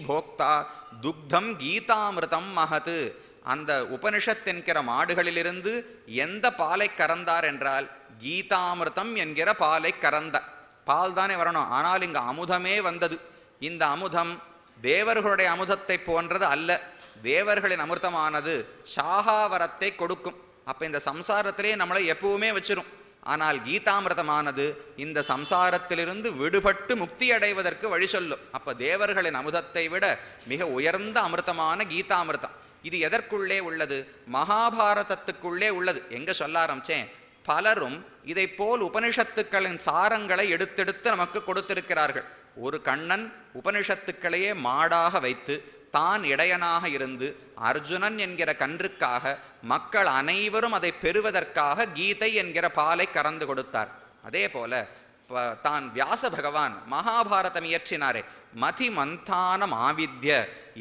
போக்தா துக்தம் கீதாமிருதம் மகது. அந்த உபனிஷத் என்கிற மாடுகளிலிருந்து எந்த பாலை கறந்தார் என்றால் கீதாமிருதம் என்கிற பாலை கறந்தார். பால் தானே வரணும், ஆனால் இங்கு அமுதமே வந்தது. இந்த அமுதம் தேவர்களுடைய அமுதத்தை போன்றது அல்ல. தேவர்களின் அமிர்தமானது சாகாவரத்தை கொடுக்கும். அப்ப இந்த சம்சாரத்திலே நம்மளை எப்பவுமே வச்சிரும். ஆனால் கீதாமிருதமானது இந்த சம்சாரத்திலிருந்து விடுபட்டு முக்தி அடைவதற்கு வழி சொல்லும். அப்ப தேவர்களின் அமுதத்தை விட மிக உயர்ந்த அமிர்தமான கீதாமிருதம். இது எதற்குள்ளே உள்ளது? மகாபாரதத்துக்குள்ளே உள்ளது. எங்க சொல்ல ஆரம்பிச்சேன், பலரும் இதை போல் உபனிஷத்துக்களின் சாரங்களை எடுத்தெடுத்து நமக்கு கொடுத்திருக்கிறார்கள். ஒரு கண்ணன் உபனிஷத்துக்களையே மாடாக வைத்து தான் இடையனாக இருந்து அர்ஜுனன் என்கிற கன்றுக்காக மக்கள் அனைவரும் அதை பெறுவதற்காக கீதை என்கிற பாலை கறந்து கொடுத்தார். அதே போல தான் வியாச பகவான் மகாபாரதம் இயற்றினாரே, மதி மந்தானம் ஆவித்ய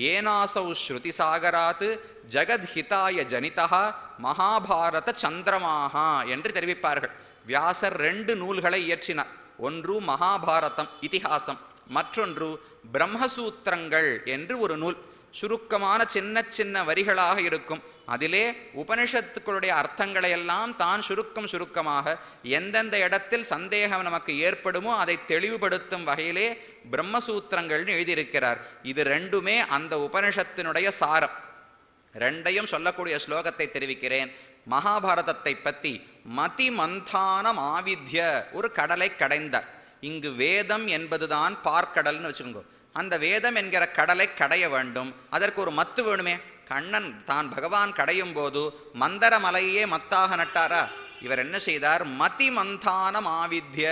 ஏனாசௌ ஸ்ருதி சாகராத் ஜகத்ஹிதாய ஜனிதா மகாபாரத சந்திரமாகா என்று தெரிவிப்பார்கள். வியாசர் 2 நூல்களை இயற்றினார். ஒன்று மகாபாரதம் இதிகாசம், மற்றொன்று பிரம்மசூத்திரங்கள் என்று ஒரு நூல். சுருக்கமான சின்ன சின்ன வரிகளாக இருக்கும். அதிலே உபனிஷத்துக்களுடைய அர்த்தங்களை எல்லாம் தான் சுருக்கமாக எந்தெந்த இடத்தில் சந்தேகம் நமக்கு ஏற்படுமோ அதை தெளிவுபடுத்தும் வகையிலே பிரம்மசூத்திரங்கள்னு எழுதியிருக்கிறார். இது 2மே அந்த உபனிஷத்தினுடைய சாரம். 2ஐயும் சொல்லக்கூடிய ஸ்லோகத்தை தெரிவிக்கிறேன். மகாபாரதத்தை பற்றி மதி மந்தானம் ஆவித்ய, ஒரு கடலை கடைந்தார். இங்கு வேதம் என்பதுதான் பார்க்கடல்னு வச்சுக்கோங்க. அந்த வேதம் என்கிற கடலை கடைய வேண்டும். அதற்கு ஒரு மத்து வேணுமே. கண்ணன் தான் பகவான் கடையும் போது மந்தர மலையே மத்தாக நட்டாரா? இவர் என்ன செய்தார்? மதி மந்தானம் ஆவித்ய,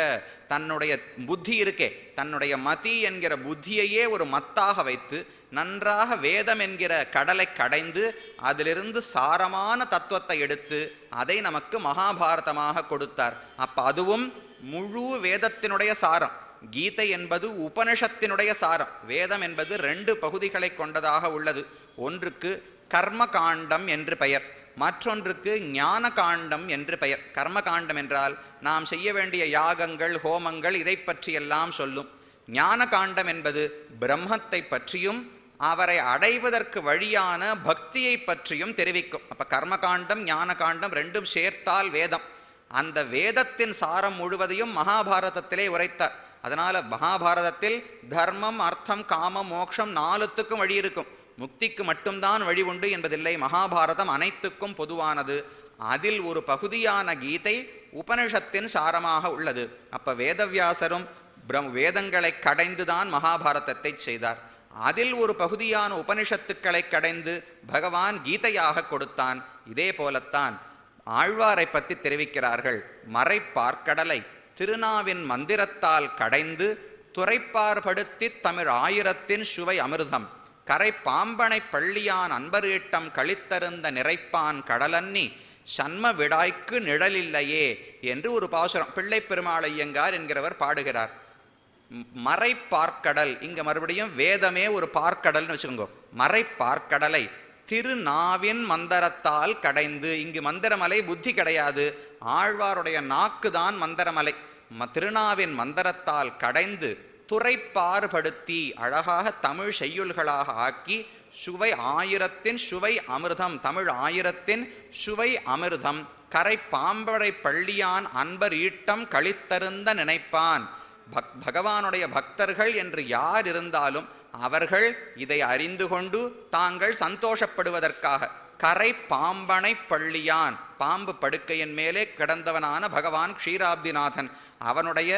தன்னுடைய புத்தி இருக்கே, தன்னுடைய மதி என்கிற புத்தியையே ஒரு மத்தாக வைத்து நன்றாக வேதம் என்கிற கடலை கடைந்து அதிலிருந்து சாரமான தத்துவத்தை எடுத்து அதை நமக்கு மகாபாரதமாக கொடுத்தார். அப்ப அதுவும் முழு வேதத்தினுடைய சாரம். கீதை என்பது உபனிஷத்தினுடைய சாரம். வேதம் என்பது 2 பகுதிகளை கொண்டதாக உள்ளது. ஒன்றுக்கு கர்ம காண்டம் என்று பெயர், மற்றொன்றுக்கு ஞான காண்டம் என்று பெயர். கர்ம காண்டம் என்றால் நாம் செய்ய வேண்டிய யாகங்கள் ஹோமங்கள் இதை பற்றியெல்லாம் சொல்லும். ஞான காண்டம் என்பது பிரம்மத்தை பற்றியும் அவரை அடைவதற்கு வழியான பக்தியை பற்றியும் தெரிவிக்கும். அப்ப கர்மகாண்டம் ஞான காண்டம் 2ம் சேர்த்தால் வேதம். அந்த வேதத்தின் சாரம் முழுவதையும் மகாபாரதத்திலே உரைத்தார். அதனால மகாபாரதத்தில் தர்மம் அர்த்தம் காமம் மோட்சம் 4த்துக்கும் வழி இருக்கும். முக்திக்கு மட்டும்தான் வழி உண்டு என்பதில்லை. மகாபாரதம் அனைத்துக்கும் பொதுவானது. அதில் ஒரு பகுதியான கீதை உபனிஷத்தின் சாரமாக உள்ளது. அப்ப வேதவியாசரும் வேதங்களை கடைந்துதான் மகாபாரதத்தை செய்தார். அதில் ஒரு பகுதியான உபனிஷத்துக்களை கடைந்து பகவான் கீதையாக கொடுத்தான். இதே போலத்தான் ஆழ்வாரை பற்றி தெரிவிக்கிறார்கள். மறைப்பார்க்கடலை திருநாவின் மந்திரத்தால் கடைந்து துறைப்பார்படுத்தி தமிழ் ஆயிரத்தின் சுவை அமிர்தம் கரை பாம்பனை பள்ளியான் அன்பரீட்டம் கழித்தருந்த நிறைப்பான் கடலன்னி சண்ம விடாய்க்கு நிழலில்லையே என்று ஒரு பாசுரம் பிள்ளை பெருமாள் ஐயங்கார் என்கிறவர் பாடுகிறார். மறைப்பார்க்கடல், இங்க மறுபடியும் வேதமே ஒரு பார்க்கடல்னு வச்சுக்கோங்க. மறைப்பார்க்கடலை திருநாவின் மந்தரத்தால் கடைந்து, இங்கு மந்திரமலை புத்தி கிடையாது, ஆழ்வாருடைய நாக்கு தான் மந்திரமலை. திருநாவின் மந்தரத்தால் கடைந்து துறைப்பார்படுத்தி அழகாக தமிழ் செய்யுள்களாக ஆக்கி சுவை ஆயிரத்தின் சுவை அமிர்தம், தமிழ் ஆயிரத்தின் சுவை அமிர்தம் கரை பாம்படை பள்ளியான் அன்பர் ஈட்டம் கழித்தருந்த நினைப்பான். பகவானுடைய பக்தர்கள் என்று யார் இருந்தாலும் அவர்கள் இதை அறிந்து கொண்டு தாங்கள் சந்தோஷப்படுவதற்காக கரை பாம்பனை பள்ளியான், பாம்பு படுக்கையின் மேலே கிடந்தவனான பகவான் க்ஷீராப்திநாதன், அவனுடைய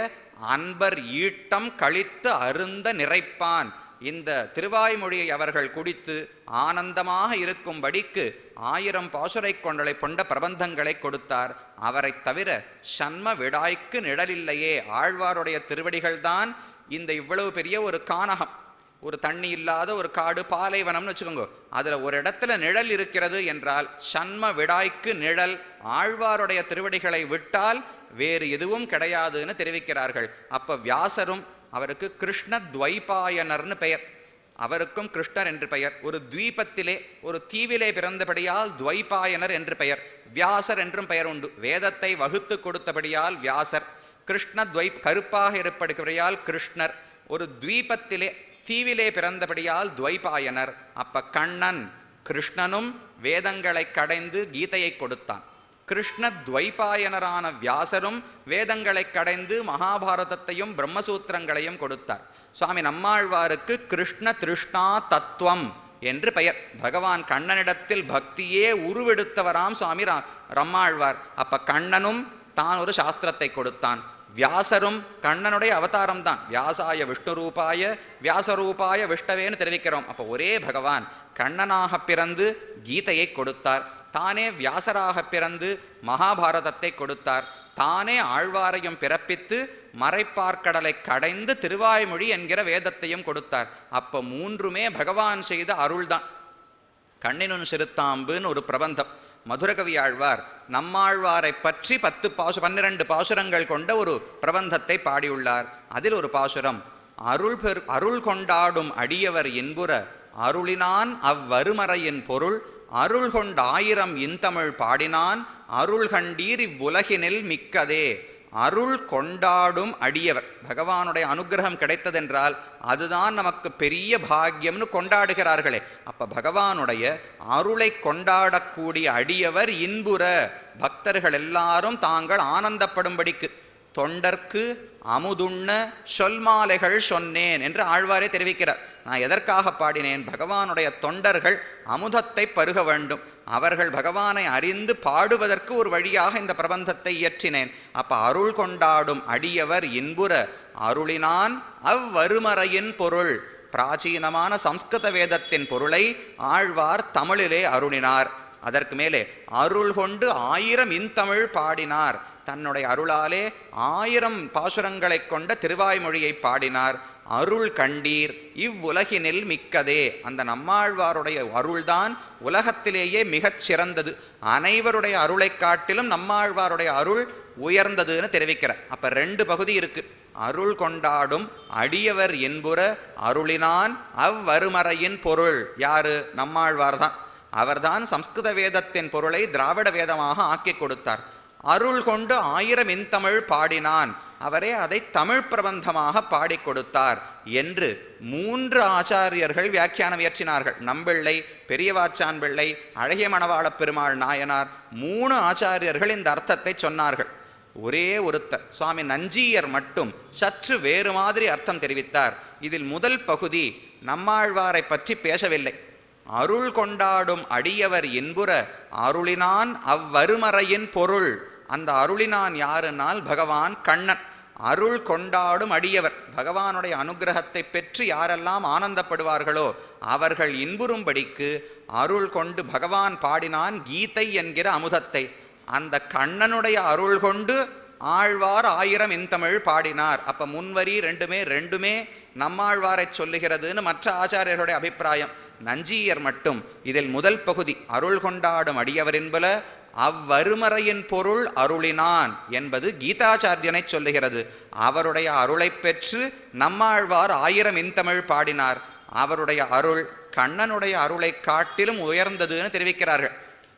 அன்பர் ஈட்டம் கழித்து அருந்த நிறைப்பான். இந்த திருவாய்மொழியை அவர்கள் குடித்து ஆனந்தமாக இருக்கும்படிக்கு 1000 பாசுரை கொண்ட பிரபந்தங்களை கொடுத்தார். அவரை தவிர சண்ம விடாய்க்கு நிழலில்லையே. ஆழ்வாருடைய திருவடிகள்தான் இந்த இவ்வளவு பெரிய ஒரு கானகம், ஒரு தண்ணி இல்லாத ஒரு காடு, பாலைவனம்னு வச்சுக்கோங்க. அதுல ஒரு இடத்துல நிழல் இருக்கிறது என்றால் சண்ம விடாய்க்கு நிழல். ஆழ்வாருடைய திருவடிகளை விட்டால் வேறு எதுவும் கிடையாதுன்னு தெரிவிக்கிறார்கள். அப்ப வியாசரும், அவருக்கு கிருஷ்ண துவைபாயனர்னு பெயர், அவருக்கும் கிருஷ்ணர் என்று பெயர். ஒரு துவீபத்திலே ஒரு தீவிலே பிறந்தபடியால் துவைபாயனர் என்று பெயர். வியாசர் என்றும் பெயர் உண்டு. வேதத்தை வகுத்து கொடுத்தபடியால் வியாசர். கிருஷ்ண கருப்பாக இருப்படியால் கிருஷ்ணர். ஒரு துவீபத்திலே தீவிலே பிறந்தபடியால் துவைபாயனர். அப்ப கண்ணன் கிருஷ்ணனும் வேதங்களை கடைந்து கீதையை கொடுத்தான். கிருஷ்ண துவைபாயனரான வியாசரும் வேதங்களை கடைந்து மகாபாரதத்தையும் பிரம்மசூத்திரங்களையும் கொடுத்தார். சுவாமி நம்மாழ்வாருக்கு கிருஷ்ண திருஷ்ணா தத்துவம் என்று பெயர். பகவான் கண்ணனிடத்தில் பக்தியே உருவெடுத்தவராம் சுவாமி நம்மாழ்வார். அப்ப கண்ணனும் தான் ஒரு சாஸ்திரத்தை கொடுத்தான். வியாசரும் கண்ணனுடைய அவதாரம் தான். வியாசாய விஷ்ணுரூபாய வியாசரூபாய விஷ்ணவேன்னு தெரிவிக்கிறோம். அப்போ ஒரே பகவான் கண்ணனாக பிறந்து கீதையை கொடுத்தார். தானே வியாசராக பிறந்து மகாபாரதத்தை கொடுத்தார். தானே ஆழ்வாரையும் பிறப்பித்து மறைப்பார்க்கடலை கடைந்து திருவாய்மொழி என்கிற வேதத்தையும் கொடுத்தார். அப்போ மூன்றுமே பகவான் செய்த அருள்தான். கண்ணினுன் சிறுத்தாம்புன்னு ஒரு பிரபந்தம் மதுரகவி ஆழ்வார் நம்மாழ்வாரை பற்றி 12 பாசுரங்கள் கொண்ட ஒரு பிரபந்தத்தை பாடியுள்ளார். அதில் ஒரு பாசுரம், அருள் கொண்டாடும் அடியவர் இன்புற அருளினான் அவ்வருமறையின் பொருள் அருள் கொண்டாயிரம் இன்தமிழ் பாடினான் அருள் கண்டீர் இவ்வுலகினில் மிக்கதே. அருள் கொண்டாடும் அடியவர், பகவானுடைய அனுகிரகம் கிடைத்ததென்றால் அதுதான் நமக்கு பெரிய பாக்கியம்னு கொண்டாடுகிறார்களே. அப்ப பகவானுடைய அருளை கொண்டாடக்கூடிய அடியவர் இன்புற, பக்தர்கள் எல்லாரும் தாங்கள் ஆனந்தப்படும்படிக்கு தொண்டர்க்கு அமுதுண்ண சொல்மாலைகள் சொன்னேன் என்று ஆழ்வாரே தெரிவிக்கிறார். நான் எதற்காக பாடினேன்? பகவானுடைய தொண்டர்கள் அமுதத்தை பருக வேண்டும். அவர்கள் பகவானை அறிந்து பாடுவதற்கு ஒரு வழியாக இந்த பிரபந்தத்தை இயற்றினேன். அப்ப அருள் கொண்டாடும் அடியவர் இன்புற அருளினான் அவ்வருமறையின் பொருள். பிராச்சீனமான சம்ஸ்கிருத வேதத்தின் பொருளை ஆழ்வார் தமிழிலே அருளினார். அதற்கு மேலே அருள் கொண்டு 1000 இன்தமிழ் பாடினார். தன்னுடைய அருளாலே 1000 பாசுரங்களை கொண்ட திருவாய்மொழியை பாடினார். அருள் கண்டீர் இவ்வுலகினில் மிக்கதே. அந்த நம்மாழ்வாருடைய அருள்தான் உலகத்திலேயே மிகச் சிறந்தது. அனைவருடைய அருளை காட்டிலும் நம்மாழ்வாருடைய அருள் உயர்ந்ததுன்னு தெரிவிக்கிறார். அப்ப 2 பகுதி இருக்கு. அருள் கொண்டாடும் அடியவர் என்புற அருளினான் அவ்வருமறையின் பொருள். யாரு? நம்மாழ்வார் தான். அவர்தான் சம்ஸ்கிருத வேதத்தின் பொருளை திராவிட வேதமாக ஆக்கி கொடுத்தார். அருள் கொண்டு 1000 இன்தமிழ் பாடினான், அவரே அதை தமிழ் பிரபந்தமாக பாடி கொடுத்தார் என்று 3 ஆச்சாரியர்கள் வியாக்கியானம் இயற்றினார்கள். நம்பிள்ளை, பெரியவாச்சான் பிள்ளை, அழகிய மணவாள பெருமாள் நாயனார் 3 ஆச்சாரியர்கள் இந்த அர்த்தத்தை சொன்னார்கள். ஒரே ஒருத்தர் சுவாமி நஞ்சியர் மட்டும் சற்று வேறு மாதிரி அர்த்தம் தெரிவித்தார். இதில் முதல் பகுதி நம்மாழ்வாரை பற்றி பேசவில்லை. அருள் கொண்டாடும் அடியவர் என்புற அருளினான் அவ்வருமறையின் பொருள். அந்த அருளினான் யாருனால் பகவான் கண்ணன். அருள் கொண்டாடும் அடியவர், பகவானுடைய அனுகிரகத்தை பெற்று யாரெல்லாம் ஆனந்தப்படுவார்களோ அவர்கள் இன்புறும்படிக்கு அருள் கொண்டு பகவான் பாடினான் கீதை என்கிற அமுதத்தை. அந்த கண்ணனுடைய அருள் கொண்டு ஆழ்வார் 1000 இன்தமிழ் பாடினார். அப்ப முன்வரி ரெண்டுமே நம்மாழ்வாரை சொல்லுகிறதுன்னு மற்ற ஆச்சாரியர்களுடைய அபிப்பிராயம். நஞ்சியர் மட்டும் இதில் முதல் பகுதி அருள் கொண்டாடும் அடியவர் என்பல அவ்வருமறையின் பொருள் அருளினான் என்பது கீதாச்சாரியனை சொல்லுகிறது. அவருடைய அருளை பெற்று நம்மாழ்வார் 1000 இன்தமிழ் பாடினார். அவருடைய அருள் கண்ணனுடைய அருளை காட்டிலும் உயர்ந்ததுன்னு தெரிவிக்கிறார்கள்.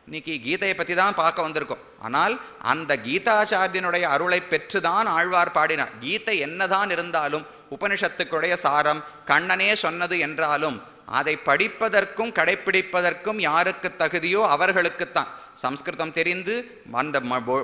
இன்னைக்கு கீதையை பற்றி தான் பார்க்க வந்திருக்கோம். ஆனால் அந்த கீதாச்சாரியனுடைய அருளை பெற்றுதான் ஆழ்வார் பாடினார். கீதை என்னதான் இருந்தாலும் உபனிஷத்துக்குடைய சாரம் கண்ணனே சொன்னது என்றாலும் அதை படிப்பதற்கும் கடைப்பிடிப்பதற்கும் யாருக்கு தகுதியோ அவர்களுக்குத்தான். சம்ஸ்கிருதம் தெரிந்து அந்த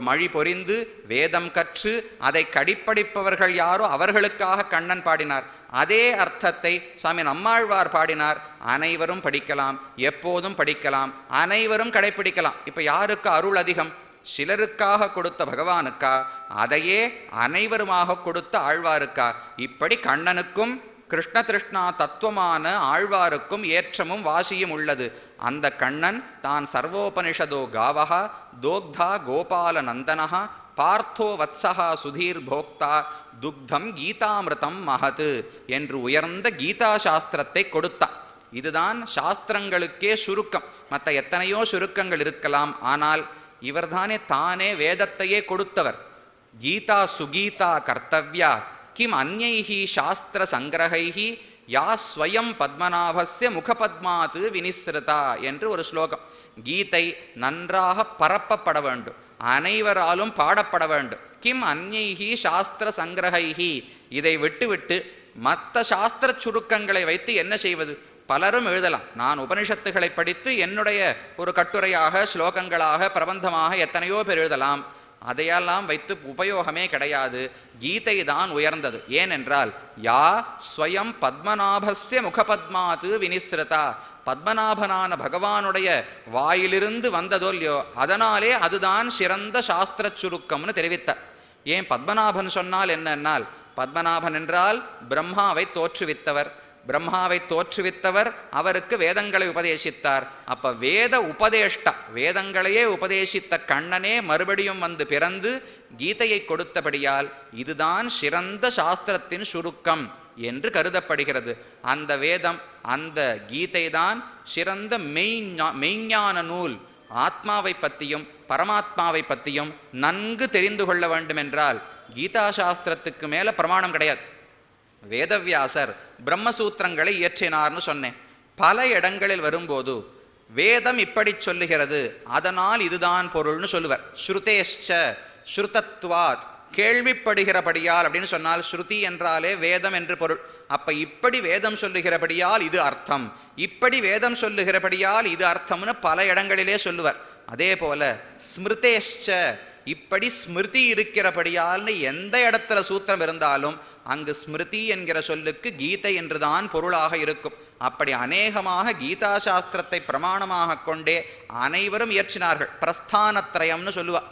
மொழி பொறிந்து வேதம் கற்று அதை கடிப்படிப்பவர்கள் யாரோ அவர்களுக்காக கண்ணன் பாடினார். அதே அர்த்தத்தை சுவாமி நம்மாழ்வார் பாடினார். அனைவரும் படிக்கலாம், எப்போதும் படிக்கலாம், அனைவரும் கடைப்பிடிக்கலாம். இப்ப யாருக்கு அருள் அதிகம்? சிலருக்காக கொடுத்த பகவானுக்கா, அதையே அனைவருமாக கொடுத்த ஆழ்வாருக்கா? இப்படி கண்ணனுக்கும் கிருஷ்ண திருஷ்ணா தத்துவமான ஆழ்வாருக்கும் ஏற்றமும் வாசியும் உள்ளது. அந்த கண்ணன் தான் சர்வோபனிஷதோ காவஹா தோக்தா கோபால நந்தனஹா பார்த்தோ வத்சஹா சுதீர் போக்தா துக்தம் கீதாமிருதம் மகது என்று உயர்ந்த கீதா சாஸ்திரத்தை கொடுத்தான். இதுதான் சாஸ்திரங்களுக்கே சுருக்கம். மற்ற எத்தனையோ சுருக்கங்கள் இருக்கலாம், ஆனால் இவர்தானே தானே வேதத்தையே கொடுத்தவர். கீதா சுகீதா கர்த்தவ்யா கிம் அந்யைஹி சாஸ்திர சங்கிரகைஹி யா ஸ்வயம் பத்மநாபஸ்ய முகபத்மாத்து வினிஸ்ருதா என்று ஒரு ஸ்லோகம். கீதை நன்றாக பரப்பப்பட வேண்டும், அனைவராலும் பாடப்பட வேண்டும். கிம் அந்யைஹி சாஸ்திர சங்கிரகைஹி, இதை விட்டுவிட்டு மற்ற சாஸ்திர சுருக்கங்களை வைத்து என்ன செய்வது? பலரும் எழுதலாம். நான் உபனிஷத்துகளை படித்து என்னுடைய ஒரு கட்டுரையாக, ஸ்லோகங்களாக, பிரபந்தமாக எத்தனையோ பேர் எழுதலாம். அதையெல்லாம் வைத்து உபயோகமே கிடையாது. கீதை தான் உயர்ந்தது. ஏனென்றால் யா ஸ்வயம் பத்மநாபஸ்ய முகபத்மாது வினிஸ்ருதா, பத்மநாபனான பகவானுடைய வாயிலிருந்து வந்ததோ இல்லையோ, அதனாலே அதுதான் சிறந்த சாஸ்திர சுருக்கம்னு தெரிவித்தார். ஏன் பத்மநாபன் சொன்னால் என்னன்னால், பத்மநாபன் என்றால் பிரம்மாவை தோற்றுவித்தவர். பிரம்மாவை தோற்றுவித்தவர் அவருக்கு வேதங்களை உபதேசித்தார். அப்ப வேத உபதேஷ்டா, வேதங்களையே உபதேசித்த கண்ணனே மறுபடியும் வந்து பிறந்து கீதையை கொடுத்தபடியால் இதுதான் சிறந்த சாஸ்திரத்தின் சுருக்கம் என்று கருதப்படுகிறது. அந்த வேதம், அந்த கீதை தான் சிறந்த மெய்ஞான நூல். ஆத்மாவை பற்றியும் பரமாத்மாவை பற்றியும் நன்கு தெரிந்து கொள்ள வேண்டும் என்றால் கீதா சாஸ்திரத்துக்கு மேல பிரமாணம் கிடையாது. வேதவியாசர் பிரம்மசூத்திரங்களை இயற்றினார்னு சொன்னேன். பல இடங்களில் வரும்போது வேதம் இப்படி சொல்லுகிறது, அதனால் இதுதான் பொருள்னு சொல்லுவர். ஸ்ருதேஷ்ச ஸ்ருதத்வாத், கேள்விப்படுகிறபடியால் அப்படின்னு சொன்னால் ஸ்ருதி என்றாலே வேதம் என்று பொருள். அப்ப இப்படி வேதம் சொல்லுகிறபடியால் இது அர்த்தம், இப்படி வேதம் சொல்லுகிறபடியால் இது அர்த்தம்னு பல இடங்களிலே சொல்லுவர். அதே போல ஸ்மிருதேஷ்ச, இப்படி ஸ்மிருதி இருக்கிறபடியால்னு எந்த இடத்துல சூத்திரம் இருந்தாலும் அங்கு ஸ்மிருதி என்கிற சொல்லுக்கு கீதை என்றுதான் பொருளாக இருக்கும். அப்படி அநேகமாக கீதா சாஸ்திரத்தை பிரமாணமாக கொண்டே அனைவரும் இயற்றினார்கள். பிரஸ்தானத்ரயம்னு சொல்லுவா.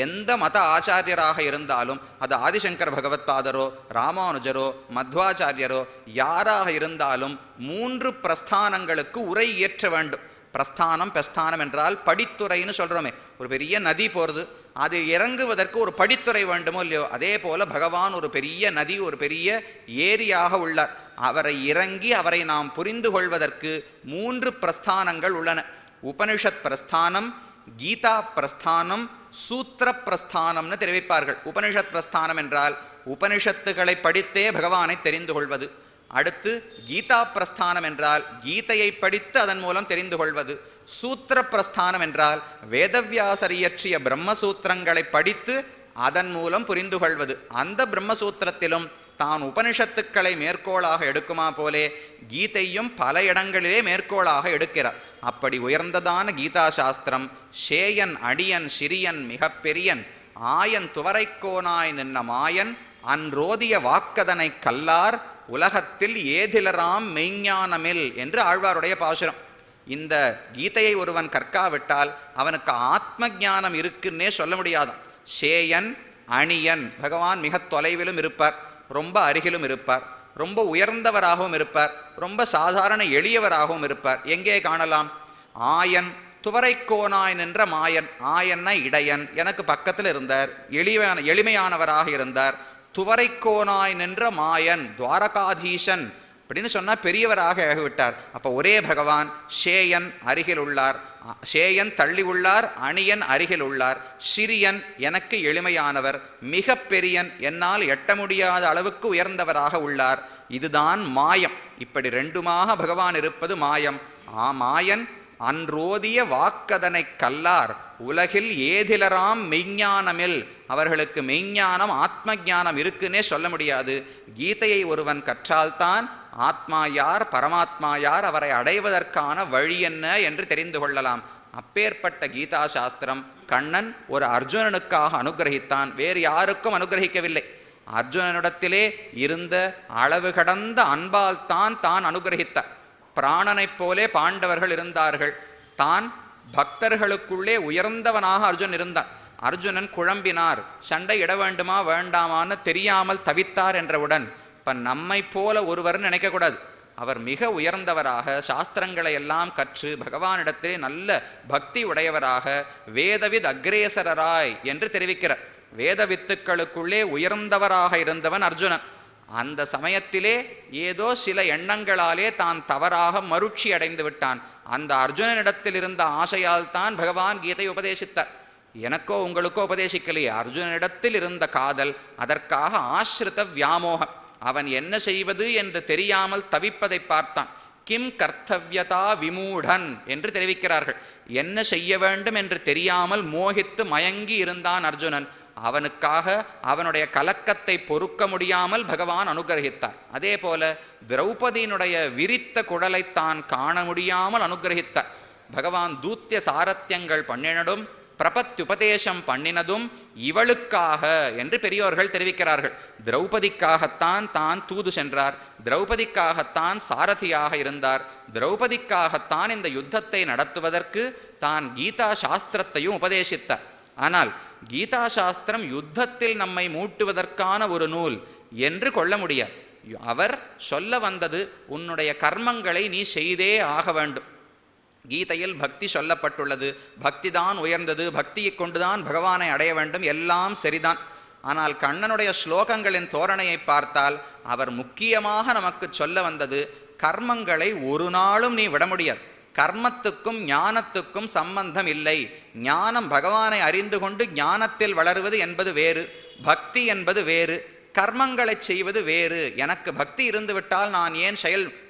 எந்த மத ஆச்சாரியராக இருந்தாலும், அது ஆதிசங்கர பகவத்பாதரோ, ராமானுஜரோ, மத்வாச்சாரியரோ யாராக இருந்தாலும் 3 பிரஸ்தானங்களுக்கு உரை இயற்ற வேண்டும். பிரஸ்தானம், பிரஸ்தானம் என்றால் படித்துறைன்னு சொல்றோமே. ஒரு பெரிய நதி போறது, அது இறங்குவதற்கு ஒரு படித்துறை வேண்டுமோ இல்லையோ, அதே போல பகவான் ஒரு பெரிய நதி, ஒரு பெரிய ஏரியாக உள்ளார். அவரை இறங்கி அவரை நாம் புரிந்து கொள்வதற்கு 3 பிரஸ்தானங்கள் உள்ளன. உபனிஷத் பிரஸ்தானம், கீதா பிரஸ்தானம், சூத்திர பிரஸ்தானம்னு தெரிவிப்பார்கள். உபனிஷத் பிரஸ்தானம் என்றால் உபனிஷத்துகளை படித்தே பகவானை தெரிந்து கொள்வது. அடுத்து கீதா பிரஸ்தானம் என்றால் கீதையை படித்து அதன் மூலம் தெரிந்து கொள்வது. சூத்திர பிரஸ்தானம் என்றால் வேதவியாசர் இயற்றிய பிரம்மசூத்திரங்களை படித்து அதன் மூலம் புரிந்து கொள்வது. அந்த பிரம்மசூத்திரத்திலும் தான் உபனிஷத்துக்களை மேற்கோளாக எடுக்குமா போலே கீதையும் பல இடங்களிலே மேற்கோளாக எடுக்கிறார். அப்படி உயர்ந்ததான கீதா சாஸ்திரம் ஷேயன் அடியன் சிறியன் மிக பெரியன் ஆயன் துவரைக்கோனாய் நின்ன மாயன் அன்ரோதிய வாக்கதனை கல்லார் உலகத்தில் ஏதிலராம் மெய்ஞானமில் என்று ஆழ்வாருடைய பாசுரம். இந்த கீதையை ஒருவன் கற்காவிட்டால் அவனுக்கு ஆத்ம ஞானம் இருக்குன்னே சொல்ல முடியாதான். ஷேயன் அணியன், பகவான் மிக தொலைவிலும் இருப்பார், ரொம்ப அருகிலும் இருப்பார், ரொம்ப உயர்ந்தவராகவும் இருப்பார், ரொம்ப சாதாரண எளியவராகவும் இருப்பார். எங்கே காணலாம்? ஆயன் துவரைக்கோனாய் நின்ற மாயன். ஆயன்னா இடையன், எனக்கு பக்கத்தில் இருந்தார், எளிமையானவராக இருந்தார். துவரைக்கோனாய் நின்ற மாயன், துவாரகாதீசன் அப்படின்னு சொன்னால் பெரியவராக ஆகிவிட்டார். அப்போ ஒரே பகவான் ஷேயன் அருகில் உள்ளார், ஷேயன் தள்ளி உள்ளார், அணியன் அருகில் உள்ளார், சிறியன் எனக்கு எளிமையானவர், மிக பெரியன் என்னால் எட்ட முடியாத அளவுக்கு உயர்ந்தவராக உள்ளார். இதுதான் மாயம். இப்படி ரெண்டுமாக பகவான் இருப்பது மாயம். மாயன் அன்ரோதிய வாக்கதனை கல்லார் உலகில் ஏதிலராம் மெய்ஞானமில், அவர்களுக்கு மெய்ஞானம் ஆத்ம ஞானம் இருக்குன்னே சொல்ல முடியாது. கீதையை ஒருவன் கற்றால்தான் ஆத்மா யார், பரமாத்மா யார், அவரை அடைவதற்கான வழி என்ன என்று தெரிந்து கொள்ளலாம். அப்பேற்பட்ட கீதா சாஸ்திரம் கண்ணன் ஒரு அர்ஜுனனுக்காக அனுகிரகித்தான், வேறு யாருக்கும் அனுகிரகிக்கவில்லை. அர்ஜுனனிடத்திலே இருந்த அளவு கடந்த அன்பால் தான் அனுகிரகித்தார். பிராணனைப் போலே பாண்டவர்கள் இருந்தார்கள். தான் பக்தர்களுக்குள்ளே உயர்ந்தவனாக அர்ஜுனன் இருந்தான். அர்ஜுனன் குழம்பினார், சண்டை இட வேண்டுமா வேண்டாமான்னு தெரியாமல் தவித்தார் என்றவுடன் இப்ப நம்மை போல ஒருவர் நினைக்கக்கூடாது. அவர் மிக உயர்ந்தவராக சாஸ்திரங்களை எல்லாம் கற்று பகவானிடத்திலே நல்ல பக்தி உடையவராக வேதவித் அக்ரேசரராய் என்று தெரிவிக்கிறார். வேத வித்துக்களுக்குள்ளே உயர்ந்தவராக இருந்தவன் அர்ஜுனன். அந்த சமயத்திலே ஏதோ சில எண்ணங்களாலே தான் தவறாக மருட்சி அடைந்து விட்டான். அந்த அர்ஜுனனிடத்தில் இருந்த ஆசையால் தான் பகவான் கீதை உபதேசித்தார். எனக்கோ உங்களுக்கோ உபதேசிக்கலையே. அர்ஜுனனிடத்தில் இருந்த காதல், அதற்காக ஆஸ்ரித வியாமோகம், அவன் என்ன செய்வது என்று தெரியாமல் தவிப்பதை பார்த்தான். கிம் கர்த்தவ்யதா விமூடன் என்று தெரிவிக்கிறார்கள். என்ன செய்ய வேண்டும் என்று தெரியாமல் மோகித்து மயங்கி இருந்தான் அர்ஜுனன். அவனுக்காக அவனுடைய கலக்கத்தை பொறுக்க முடியாமல் பகவான் அனுகிரகித்தார். அதே போல திரௌபதியினுடைய விரித்த குடலைத்தான் காண முடியாமல் அனுகிரகித்தார். பகவான் தூத்திய சாரத்தியங்கள் பண்ணினதும் பிரபத்யுபதேசம் பண்ணினதும் இவளுக்காக என்று பெரியோர்கள் தெரிவிக்கிறார்கள். திரௌபதிக்காகத்தான் தான் தூது சென்றார், திரௌபதிக்காகத்தான் சாரதியாக இருந்தார், திரௌபதிக்காகத்தான் இந்த யுத்தத்தை நடத்துவதற்கு தான் கீதா சாஸ்திரத்தையும் உபதேசித்தார். ஆனால் கீதா சாஸ்திரம் யுத்தத்தில் நம்மை மூட்டுவதற்கான ஒரு நூல் என்று கொள்ள முடியாது. அவர் சொல்ல வந்தது உன்னுடைய கர்மங்களை நீ செய்தே ஆக வேண்டும். கீதையில் பக்தி சொல்லப்பட்டுள்ளது, பக்தி தான் உயர்ந்தது, பக்தியை கொண்டுதான் பகவானை அடைய வேண்டும், எல்லாம் சரிதான். ஆனால் கண்ணனுடைய ஸ்லோகங்களின் தோரணையை பார்த்தால் அவர் முக்கியமாக நமக்கு சொல்ல வந்தது கர்மங்களை ஒரு நாளும் நீ விட முடியாது. கர்மத்துக்கும் ஞானத்துக்கும் சம்பந்தம் இல்லை. ஞானம் பகவானை அறிந்து கொண்டு ஞானத்தில் வளருவது என்பது வேறு, பக்தி என்பது வேறு, கர்மங்களை செய்வது வேறு. எனக்கு பக்தி இருந்து விட்டால் நான் ஏன்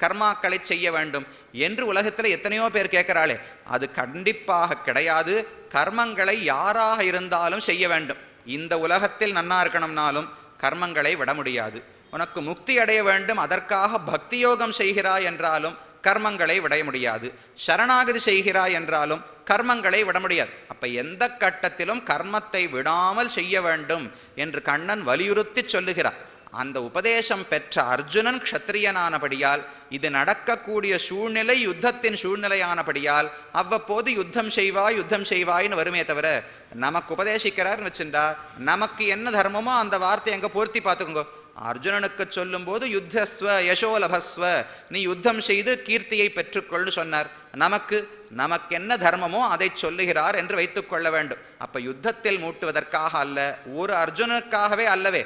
கர்மாக்களை செய்ய வேண்டும் என்று உலகத்தில் எத்தனையோ பேர் கேட்கிறாளே, அது கண்டிப்பாக கிடையாது. கர்மங்களை யாராக இருந்தாலும் செய்ய வேண்டும். இந்த உலகத்தில் நன்னா இருக்கணும்னாலும் கர்மங்களை விட முடியாது. உனக்கு முக்தி அடைய வேண்டும், அதற்காக பக்தி யோகம் செய்கிறாய் என்றாலும் கர்மங்களை விட முடியாது. சரணாகதி செய்கிறாய் என்றாலும் கர்மங்களை விட முடியாது. அப்ப எந்த கட்டத்திலும் கர்மத்தை விடாமல் செய்ய வேண்டும் என்று கண்ணன் வலியுறுத்தி சொல்லுகிறார். அந்த உபதேசம் பெற்ற அர்ஜுனன் க்ஷத்திரியனானபடியால், இது நடக்கக்கூடிய சூழ்நிலை யுத்தத்தின் சூழ்நிலையானபடியால் அவ்வப்போது யுத்தம் செய்வாய்னு வருமே தவிர, நமக்கு உபதேசிக்கிறார்னு வச்சுட்டா நமக்கு என்ன தர்மமோ அந்த வார்த்தை அங்கே பூர்த்தி பார்த்துக்கோங்க. அர்ஜுனனுக்கு சொல்லும் போது யுத்தஸ்வ யசோலபஸ்வ, நீ யுத்தம் செய்து கீர்த்தியை பெற்றுக்கொள்ளு சொன்னார். நமக்கு என்ன தர்மமோ அதை சொல்லுகிறார் என்று வைத்துக் கொள்ள வேண்டும். அப்ப யுத்தத்தில் மூட்டுவதற்காக அல்ல, ஒரு அர்ஜுனனுக்காகவே அல்லவே,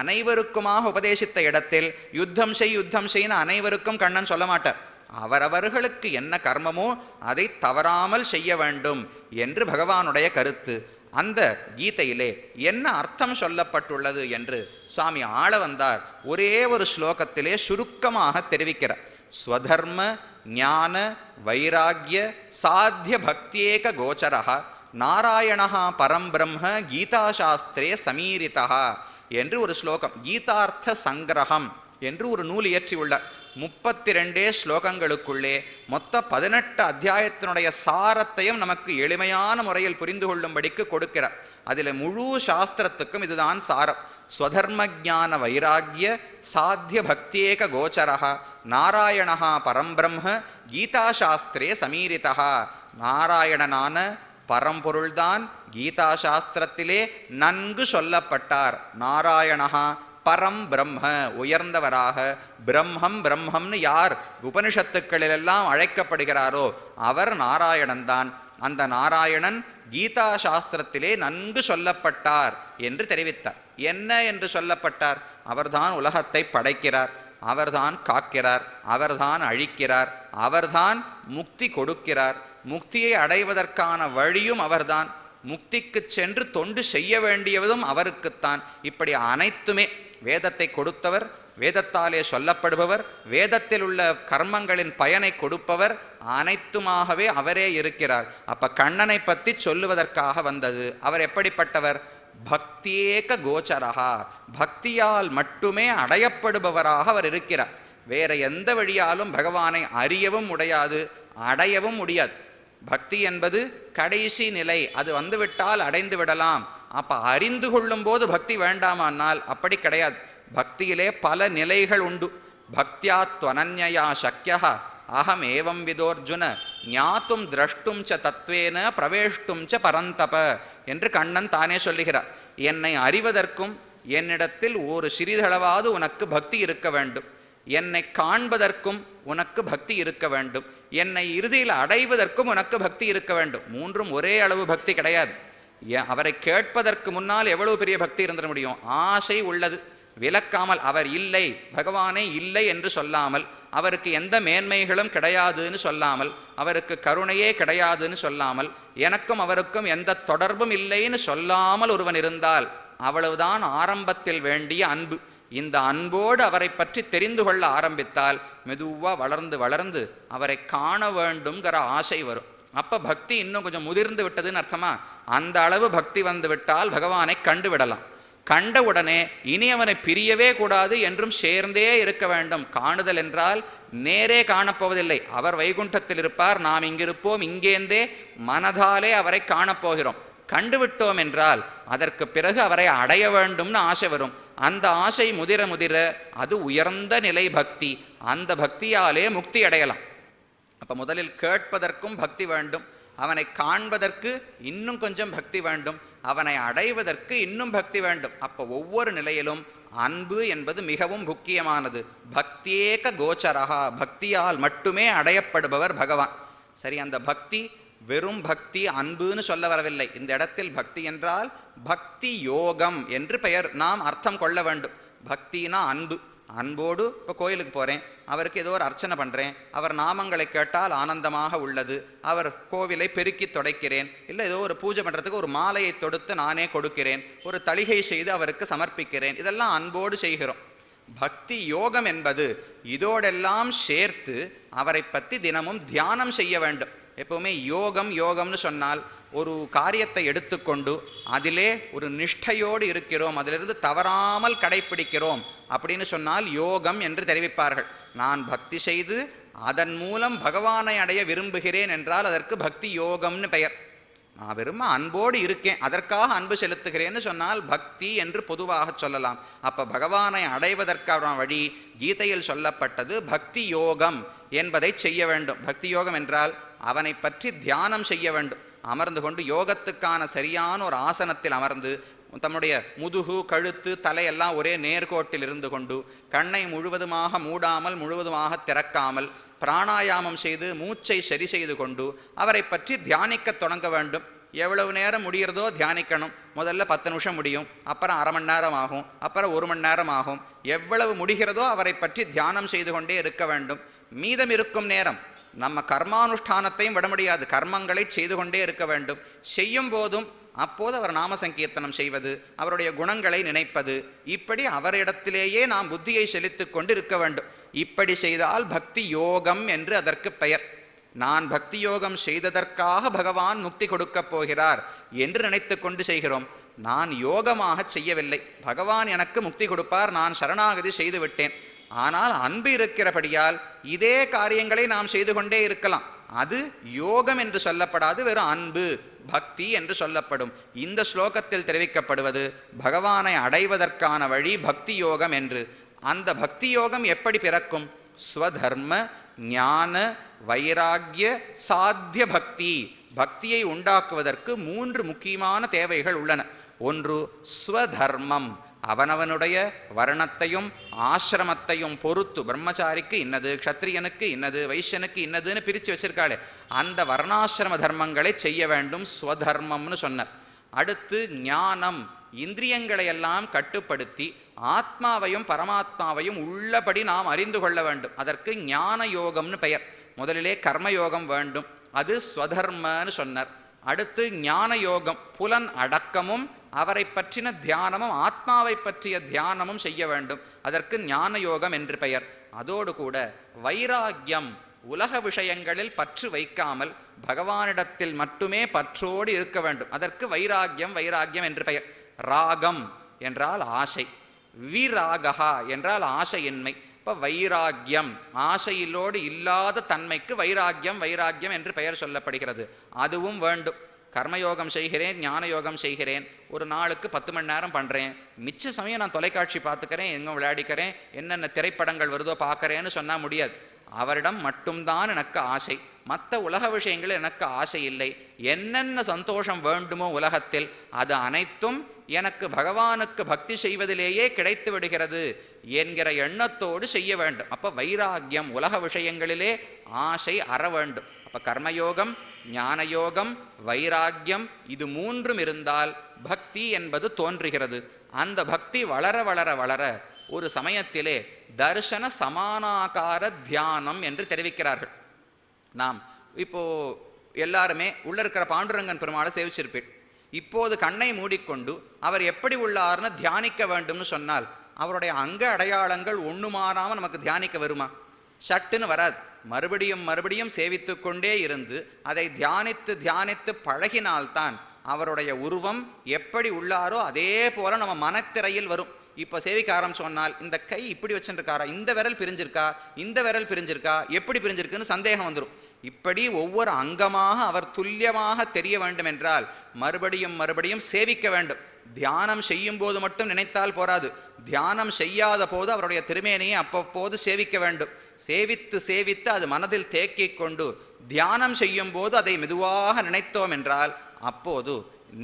அனைவருக்குமாக உபதேசித்த இடத்தில் யுத்தம் செய்ன்னு அனைவருக்கும் கண்ணன் சொல்ல மாட்டார். அவரவர்களுக்கு என்ன கர்மமோ அதை தவறாமல் செய்ய வேண்டும் என்று பகவானுடைய கருத்து. அந்த கீதையிலே என்ன அர்த்தம் சொல்லப்பட்டுள்ளது என்று சுவாமி ஆள வந்தார் ஒரே ஒரு ஸ்லோகத்திலே சுருக்கமாக தெரிவிக்கிறார். ஸ்வதர்ம ஞான வைராகிய சாத்திய பக்தியேக கோச்சரஹ நாராயணஹா பரம் பிரம்ம கீதாசாஸ்திரே சமீரிதா என்று ஒரு ஸ்லோகம். கீதார்த்த சங்கிரகம் என்று ஒரு நூல் இயற்றியுள்ளார். 32 ஸ்லோகங்களுக்குள்ளே மொத்த 18 அத்தியாயத்தினுடைய சாரத்தையும் நமக்கு எளிமையான முறையில் புரிந்து கொள்ளும்படிக்கு கொடுக்கிறார். அதில் முழு சாஸ்திரத்துக்கும் இதுதான் சாரம். ஸ்வதர்ம ஞான வைராகிய சாத்திய பக்தியேக கோச்சரஹ நாராயணஹா பரம் பிரம்ம கீதாசாஸ்திரே சமீரிதா. நாராயணனான பரம்பொருள்தான் கீதா சாஸ்திரத்திலே நன்கு சொல்லப்பட்டார். நாராயணஹா பரம் பிரம்ம, உயர்ந்தவராக, பிரம்மம்னு யார் உபனிஷத்துக்களிலெல்லாம் அழைக்கப்படுகிறாரோ அவர் நாராயணன் தான். அந்த நாராயணன் கீதா சாஸ்திரத்திலே நன்கு சொல்லப்பட்டார் என்று தெரிவித்தார். என்ன என்று சொல்லப்பட்டார்? அவர்தான் உலகத்தை படைக்கிறார், அவர்தான் காக்கிறார், அவர்தான் அழிக்கிறார், அவர்தான் முக்தி கொடுக்கிறார், முக்தியை அடைவதற்கான வழியும் அவர்தான், முக்திக்கு சென்று தொண்டு செய்ய வேண்டியதும் அவருக்குத்தான். இப்படி அனைத்துமே வேதத்தை கொடுத்தவர், வேதத்தாலே சொல்லப்படுபவர், வேதத்தில் உள்ள கர்மங்களின் பயனை கொடுப்பவர், அனைத்துமாகவே அவரே இருக்கிறார். அப்ப கண்ணனை பற்றி சொல்லுவதற்காக வந்தது. அவர் எப்படிப்பட்டவர்? பக்தியேக கோச்சரஹா, பக்தியால் மட்டுமே அடையப்படுபவராக அவர் இருக்கிறார். வேற எந்த வழியாலும் பகவானை அறியவும் முடியாது, அடையவும் முடியாது. பக்தி என்பது கடைசி நிலை, அது வந்துவிட்டால் அடைந்து விடலாம். அப்ப அறிந்து கொள்ளும் போது பக்தி வேண்டாமானால் அப்படி கிடையாது. பக்தியிலே பல நிலைகள் உண்டு. பக்தியா துவனன்யா சக்கியா அகம் ஏவம் விதோர்ஜுன ஞாத்தும் திரஷ்டும் ச தத்வேன பிரவேஷ்டும் ச பரந்தப என்று கண்ணன் தானே சொல்லுகிறார். என்னை அறிவதற்கும் என்னிடத்தில் ஒரு சிறிதளவாவது உனக்கு பக்தி இருக்க வேண்டும், என்னை காண்பதற்கும் உனக்கு பக்தி இருக்க வேண்டும், என்னை இறுதியில் அடைவதற்கும் உனக்கு பக்தி இருக்க வேண்டும். மூன்றும் ஒரே அளவு பக்தி கிடையாது. அவரை கேட்பதற்கு முன்னால் எவ்வளவு பெரிய பக்தி இருந்துட முடியும்? ஆசை உள்ளது, விலக்காமல், அவர் இல்லை, பகவானே இல்லை என்று சொல்லாமல், அவருக்கு எந்த மேன்மைகளும் கிடையாதுன்னு சொல்லாமல், அவருக்கு கருணையே கிடையாதுன்னு சொல்லாமல், எனக்கும் அவருக்கும் எந்த தொடர்பும் இல்லைன்னு சொல்லாமல் ஒருவன் இருந்தால் அவ்வளவுதான் ஆரம்பத்தில் வேண்டிய அன்பு. இந்த அன்போடு அவரை பற்றி தெரிந்து கொள்ள ஆரம்பித்தால் மெதுவா வளர்ந்து வளர்ந்து அவரை காண வேண்டும்ங்கிற ஆசை வரும். அப்ப பக்தி இன்னும் கொஞ்சம் முதிர்ந்து விட்டதுன்னு அர்த்தமா? அந்த அளவு பக்தி வந்து விட்டால் பகவானை கண்டு விடலாம். கண்டவுடனே இனி அவனை பிரியவே கூடாது என்றும் சேர்ந்தே இருக்க வேண்டும். காணுதல் என்றால் நேரே காணப்போவதில்லை. அவர் வைகுண்டத்தில் இருப்பார், நாம் இங்கிருப்போம், இங்கேந்தே மனதாலே அவரை காணப்போகிறோம். கண்டுவிட்டோம் என்றால் அதற்கு பிறகு அவரை அடைய வேண்டும்னு ஆசை வரும். அந்த ஆசை முதிர முதிர அது உயர்ந்த நிலை பக்தி. அந்த பக்தியாலே முக்தி அடையலாம். அப்ப முதலில் கேட்பதற்கும் பக்தி வேண்டும், அவனை காண்பதற்கு இன்னும் கொஞ்சம் பக்தி வேண்டும், அவனை அடைவதற்கு இன்னும் பக்தி வேண்டும். அப்ப ஒவ்வொரு நிலையிலும் அன்பு என்பது மிகவும் முக்கியமானது. பக்தியேக கோச்சரகா, பக்தியால் மட்டுமே அடையப்படுபவர் பகவான். சரி, அந்த பக்தி வெறும் பக்தி அன்புன்னு சொல்ல வரவில்லை. இந்த இடத்தில் பக்தி என்றால் பக்தி யோகம் என்று பெயர், நாம் அர்த்தம் கொள்ள வேண்டும். பக்தினா அன்பு. அன்போடு இப்போ கோயிலுக்கு போகிறேன், அவருக்கு ஏதோ ஒரு அர்ச்சனை பண்ணுறேன், அவர் நாமங்களை கேட்டால் ஆனந்தமாக உள்ளது, அவர் கோவிலை பெருக்கி துடைக்கிறேன், இல்லை ஏதோ ஒரு பூஜை பண்ணுறதுக்கு ஒரு மாலையை தொடுத்து நானே கொடுக்கிறேன், ஒரு தளிகை செய்து அவருக்கு சமர்ப்பிக்கிறேன், இதெல்லாம் அன்போடு செய்கிறோம். பக்தி யோகம் என்பது இதோடெல்லாம் சேர்த்து அவரை பற்றி தினமும் தியானம் செய்ய வேண்டும். எப்பவுமே யோகம் யோகம்னு சொன்னால் ஒரு காரியத்தை எடுத்துக்கொண்டு அதிலே ஒரு நிஷ்டையோடு இருக்கிறோம், அதிலிருந்து தவறாமல் கடைப்பிடிக்கிறோம் அப்படின்னு சொன்னால் யோகம் என்று தெரிவிப்பார்கள். நான் பக்தி செய்து அதன் மூலம் பகவானை அடைய விரும்புகிறேன் என்றால் அதற்கு பக்தி யோகம்னு பெயர். நான் வெறும் அன்போடு இருக்கேன், அதற்காக அன்பு செலுத்துகிறேன்னு சொன்னால் பக்தி என்று பொதுவாக சொல்லலாம். அப்போ பகவானை அடைவதற்கான வழி கீதையில் சொல்லப்பட்டது பக்தி யோகம் என்பதை செய்ய வேண்டும். பக்தி யோகம் என்றால் அவனை பற்றி தியானம் செய்ய வேண்டும். அமர்ந்து கொண்டு யோகத்துக்கான சரியான ஒரு ஆசனத்தில் அமர்ந்து தம்முடைய முதுகு கழுத்து தலையெல்லாம் ஒரே நேர்கோட்டில் இருந்து கொண்டு கண்ணை முழுவதுமாக மூடாமல் முழுவதுமாக திறக்காமல் பிராணாயாமம் செய்து மூச்சை சரி செய்து கொண்டு அவரை பற்றி தியானிக்க தொடங்க வேண்டும். எவ்வளவு நேரம் முடிகிறதோ தியானிக்கணும். முதல்ல 10 நிமிஷம் முடியும், அப்புறம் அரை மணி நேரம் ஆகும், அப்புறம் 1 மணி நேரம் ஆகும். எவ்வளவு முடிகிறதோ அவரை பற்றி தியானம் செய்து கொண்டே இருக்க வேண்டும். மீதம் இருக்கும் நேரம் நம்ம கர்மானுஷ்டானத்தையும் விட முடியாது, கர்மங்களை செய்து கொண்டே இருக்க வேண்டும். செய்யும் போதும் அப்போது அவர் நாம சங்கீர்த்தனம் செய்வது, அவருடைய குணங்களை நினைப்பது, இப்படி அவரிடத்திலேயே நாம் புத்தியை செலுத்தி கொண்டு இருக்க வேண்டும். இப்படி செய்தால் பக்தி யோகம் என்று அதற்கு பெயர். நான் பக்தி யோகம் செய்ததற்காக பகவான் முக்தி கொடுக்கப் போகிறார் என்று நினைத்து கொண்டு செய்கிறோம். நான் யோகமாக செய்யவில்லை, பகவான் எனக்கு முக்தி கொடுப்பார், நான் சரணாகதி செய்து விட்டேன். ஆனால் அன்பு இருக்கிறபடியால் இதே காரியங்களை நாம் செய்து கொண்டே இருக்கலாம். அது யோகம் என்று சொல்லப்படாது, வெறும் அன்பு பக்தி என்று சொல்லப்படும். இந்த ஸ்லோகத்தில் தெரிவிக்கப்படுவது பகவானை அடைவதற்கான வழி பக்தி யோகம் என்று. அந்த பக்தி யோகம் எப்படி பிறக்கும்? ஸ்வதர்ம ஞான வைராகிய சாத்திய பக்தி. பக்தியை உண்டாக்குவதற்கு 3 முக்கியமான தேவைகள் உள்ளன. ஒன்று ஸ்வதர்மம், அவனவனுடைய வர்ணத்தையும் ஆசிரமத்தையும் பொறுத்து, பிரம்மச்சாரிக்கு இன்னது, க்ஷத்ரியனுக்கு இன்னது, வைஷ்யனுக்கு இன்னதுன்னு பிரித்து வச்சிருக்காளே, அந்த வர்ணாசிரம தர்மங்களை செய்ய வேண்டும், ஸ்வதர்மம்னு சொன்னார். அடுத்து ஞானம், இந்திரியங்களை எல்லாம் கட்டுப்படுத்தி ஆத்மாவையும் பரமாத்மாவையும் உள்ளபடி நாம் அறிந்து கொள்ள வேண்டும். அதற்கு ஞான யோகம்னு பெயர். முதலிலே கர்மயோகம் வேண்டும், அது ஸ்வதர்மன்னு சொன்னார். அடுத்து ஞான யோகம், புலன் அடக்கமும் அவரை பற்றின தியானமும் ஆத்மாவை பற்றிய தியானமும் செய்ய வேண்டும், அதற்கு ஞான யோகம் என்று பெயர். அதோடு கூட வைராக்கியம், உலக விஷயங்களில் பற்று வைக்காமல் பகவானிடத்தில் மட்டுமே பற்றோடு இருக்க வேண்டும், அதற்கு வைராக்கியம் வைராக்கியம் என்று பெயர். ராகம் என்றால் ஆசை, விராகா என்றால் ஆசையின்மை. இப்போ வைராக்கியம், ஆசையிலோடு இல்லாத தன்மைக்கு வைராக்கியம் வைராக்கியம் என்று பெயர் சொல்லப்படுகிறது. அதுவும் வேண்டும். கர்மயோகம் செய்கிறேன், ஞான யோகம் செய்கிறேன், ஒரு நாளுக்கு 10 மணி நேரம் பண்ணுறேன், மிச்ச சமயம் நான் தொலைக்காட்சி பார்த்துக்கிறேன், எங்கே விளையாடிக்கிறேன், என்னென்ன திரைப்படங்கள் வருதோ பார்க்குறேன்னு சொன்னால் முடியாது. அவரிடம் மட்டும்தான் எனக்கு ஆசை, மற்ற உலக விஷயங்கள் எனக்கு ஆசை இல்லை. என்னென்ன சந்தோஷம் வேண்டுமோ உலகத்தில் அது அனைத்தும் எனக்கு பகவானுக்கு பக்தி செய்வதிலேயே கிடைத்து விடுகிறது என்கிற எண்ணத்தோடு செய்ய வேண்டும். அப்போ வைராக்கியம், உலக விஷயங்களிலே ஆசை அற வேண்டும். அப்போ கர்மயோகம், ஞானயோகம், வைராக்கியம், இது 3 இருந்தால் பக்தி என்பது தோன்றுகிறது. அந்த பக்தி வளர வளர வளர ஒரு சமயத்திலே தர்சன சமானாகார தியானம் என்று தெரிவிக்கிறார்கள். நாம் இப்போ எல்லாருமே உள்ள இருக்கிற பாண்டுரங்கன் பெருமாளை சேவிச்சிருப்பேன். இப்போது கண்ணை மூடிக்கொண்டு அவர் எப்படி உள்ளார்னு தியானிக்க வேண்டும்னு சொன்னால் அவருடைய அங்க அடையாளங்கள் ஒன்று மாறாமல் நமக்கு தியானிக்க வருமா? சட்டுன்னு வராது. மறுபடியும் மறுபடியும் சேவித்து கொண்டே இருந்து அதை தியானித்து தியானித்து பழகினால்தான் அவருடைய உருவம் எப்படி உள்ளாரோ அதே போல நம்ம மனத்திரையில் வரும். இப்ப சேவிக்க ஆரம்பிச்சோம்னால் இந்த கை இப்படி வச்சுருக்காரா, இந்த விரல் பிரிஞ்சிருக்கா, இந்த விரல் பிரிஞ்சிருக்கா, எப்படி பிரிஞ்சிருக்குன்னு சந்தேகம் வந்துடும். இப்படி ஒவ்வொரு அங்கமாக அவர் துல்லியமாக தெரிய வேண்டும் என்றால் மறுபடியும் மறுபடியும் சேவிக்க வேண்டும். தியானம் செய்யும் போது மட்டும் நினைத்தால் போராது, தியானம் செய்யாத போது அவருடைய திருமேனியை அவ்வப்போது சேவிக்க வேண்டும். சேவித்து சேவித்து அது மனதில் தேக்கிக் கொண்டு தியானம் செய்யும் போது அதை மெதுவாக நினைத்தோம் என்றால் அப்போது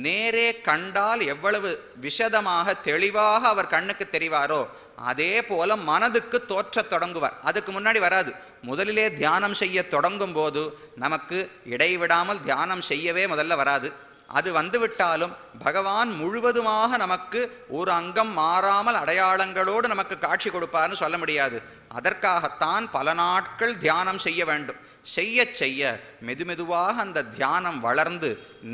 நேரே கண்டால் எவ்வளவு விஷதமாக தெளிவாக அவர் கண்ணுக்கு தெரிவாரோ அதே போல மனதுக்கு தோற்றத் தொடங்குவார். அதுக்கு முன்னாடி வராது. முதலிலே தியானம் செய்ய தொடங்கும் போது நமக்கு இடைவிடாமல் தியானம் செய்யவே முதல்ல வராது. அது வந்துவிட்டாலும் பகவான் முழுவதுமாக நமக்கு ஒரு அங்கம் மாறாமல் அடையாளங்களோடு நமக்கு காட்சி கொடுப்பார்னு சொல்ல முடியாது. அதற்காகத்தான் பல நாட்கள் தியானம் செய்ய வேண்டும். செய்ய செய்ய மெதுமெதுவாக அந்த தியானம் வளர்ந்து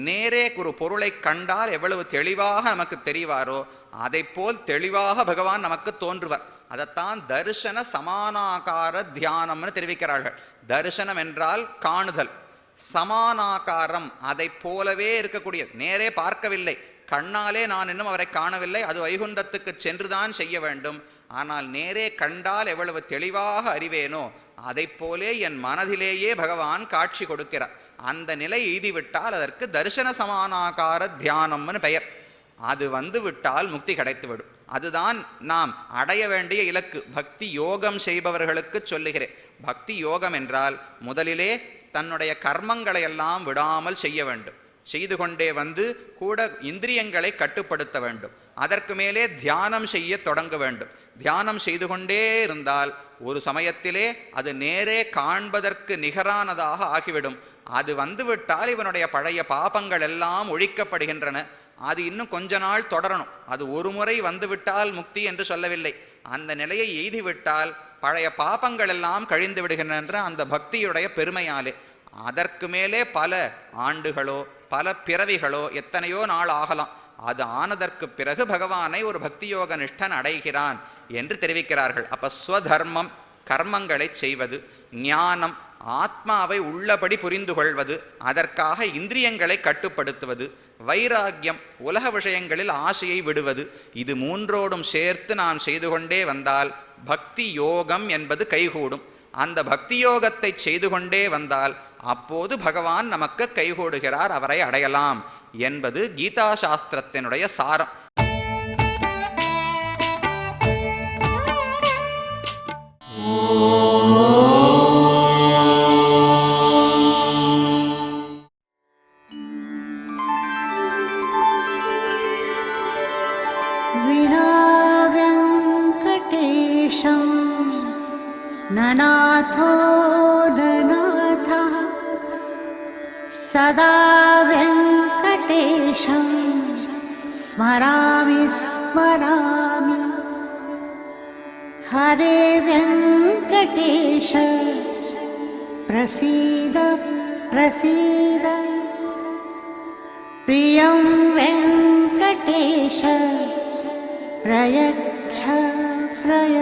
நேரே ஒரு பொருளை கண்டால் எவ்வளவு தெளிவாக நமக்கு தெரிவாரோ அதை போல் தெளிவாக பகவான் நமக்கு தோன்றுவார். அதைத்தான் தரிசன சமானாகார தியானம்னு தெரிவிக்கிறார்கள். தரிசனம் என்றால் காணுதல், சமானாகாரம் அதை போலவே இருக்கக்கூடிய, நேரே பார்க்கவில்லை, கண்ணாலே நான் இன்னும் அவரை காணவில்லை, அது வைகுண்டத்துக்கு சென்றுதான் செய்ய வேண்டும். ஆனால் நேரே கண்டால் எவ்வளவு தெளிவாக அறிவேனோ அதை போலே என் மனதிலேயே பகவான் காட்சி கொடுக்கிறார். அந்த நிலை எய்திவிட்டால் அதற்கு தரிசன சமானாகார தியானம்னு பெயர். அது வந்து விட்டால் முக்தி கிடைத்துவிடும். அதுதான் நாம் அடைய வேண்டிய இலக்கு. பக்தி யோகம் செய்பவர்களுக்கு சொல்லுகிறேன். பக்தி யோகம் என்றால் முதலிலே தன்னுடைய கர்மங்களை எல்லாம் விடாமல் செய்ய வேண்டும். செய்து கொண்டே வந்து கூட இந்திரியங்களை கட்டுப்படுத்த வேண்டும். அதற்கு மேலே தியானம் செய்ய தொடங்க வேண்டும். தியானம் செய்து கொண்டே இருந்தால் ஒரு சமயத்திலே அது நேரே காண்பதற்கு நிகரானதாக ஆகிவிடும். அது வந்துவிட்டால் இவனுடைய பழைய பாபங்கள் எல்லாம் ஒழிக்கப்படுகின்றன. அது இன்னும் கொஞ்ச நாள் தொடரணும். அது ஒரு முறை வந்துவிட்டால் முக்தி என்று சொல்லவில்லை. அந்த நிலையை எய்திவிட்டால் பழைய பாபங்கள் எல்லாம் கழிந்து விடுகின்றன அந்த பக்தியுடைய பெருமையாலே. அதற்கு மேலே பல ஆண்டுகளோ பல பிறவிகளோ எத்தனையோ நாள் ஆகலாம். அது ஆனதற்கு பிறகு பகவானை ஒரு பக்தி யோக நிஷ்டன் அடைகிறான் என்று தெரிவிக்கிறார்கள். அப்ப ஸ்வதர்மம் கர்மங்களை செய்வது, ஞானம் ஆத்மாவை உள்ளபடி புரிந்து கொள்வது, அதற்காக இந்திரியங்களை கட்டுப்படுத்துவது, வைராக்கியம் உலக விஷயங்களில் ஆசையை விடுவது, இது மூன்றோடும் சேர்த்து நாம் செய்து கொண்டே வந்தால் பக்தி யோகம் என்பது கைகூடும். அந்த பக்தி யோகத்தை செய்து கொண்டே வந்தால் அப்போது பகவான் நமக்கு கைகூடுகிறார், அவரை அடையலாம் என்பது கீதா சாஸ்திரத்தினுடைய சாரம். ननाथो ननाथः सदा वेङ्कटेशं स्मरामि स्मरामि हरे वेङ्कटेश प्रसीद प्रसीद प्रियं वेङ्कटेश प्रयच्छ प्रयच्छ